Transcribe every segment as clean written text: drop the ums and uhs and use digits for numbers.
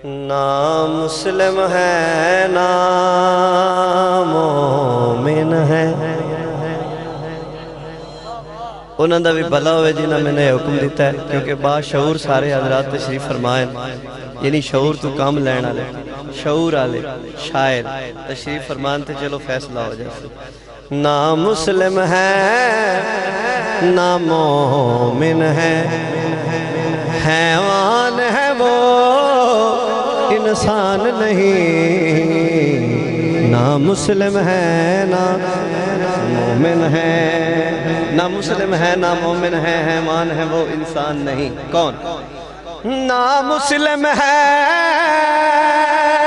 نہ مسلم ہے نہ مومن ہے انہوں دا بھی بھلا ہوئے جنہاں میں نے حکم دیتا ہے کیونکہ باشعور سارے حضرات تشریف فرمائیں یعنی شعور تو کام لین آلے شعور آلے شاعر تشریف فرمان تے چلو فیصلہ ہو جائے نہ مسلم ہے نہ مومن ہے حیوان ہے وہ انسان نہیں نہ مسلم ہے نہ مومن ہے نہ مسلم ہے نہ مومن ہے حیوان ہے وہ انسان نہیں کون نہ مسلم ہے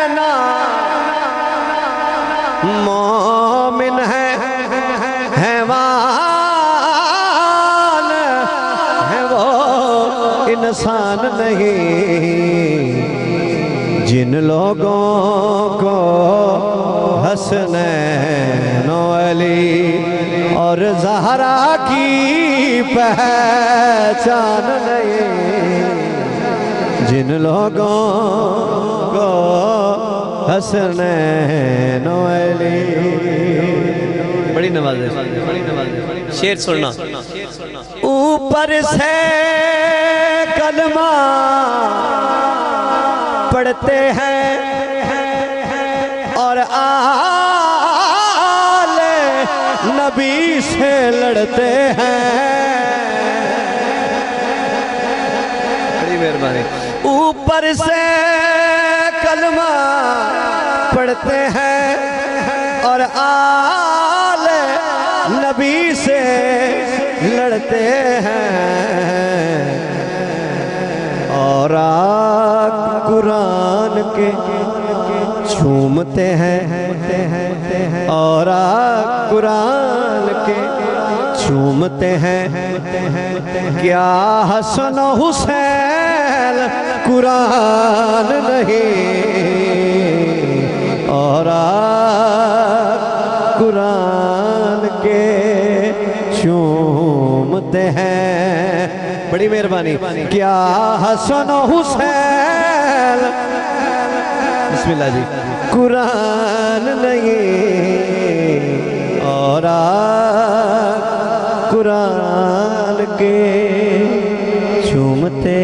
نہ مومن ہے حیوان ہے وہ انسان نہیں جن لوگوں کو حسنین و علی اور زہرا کی پہچان نہیں جن لوگوں کو حسنین و علی بڑی نواز ہے شعر سننا اوپر سے کلمہ پڑھتے ہیں اور آل نبی سے لڑتے ہیں بڑی مہربانی اوپر سے کلمہ پڑھتے ہیں اور آل نبی سے لڑتے ہیں اور قرآن کے چھومتے ہیں اور قرآن کے چھومتے ہیں کیا حسن و حسین قرآن نہیں اور قرآن کے چھومتے ہیں بڑی مہربانی کیا حسن و حسین بسم اللہ جی قرآن نہیں اور قرآن کے چھومتے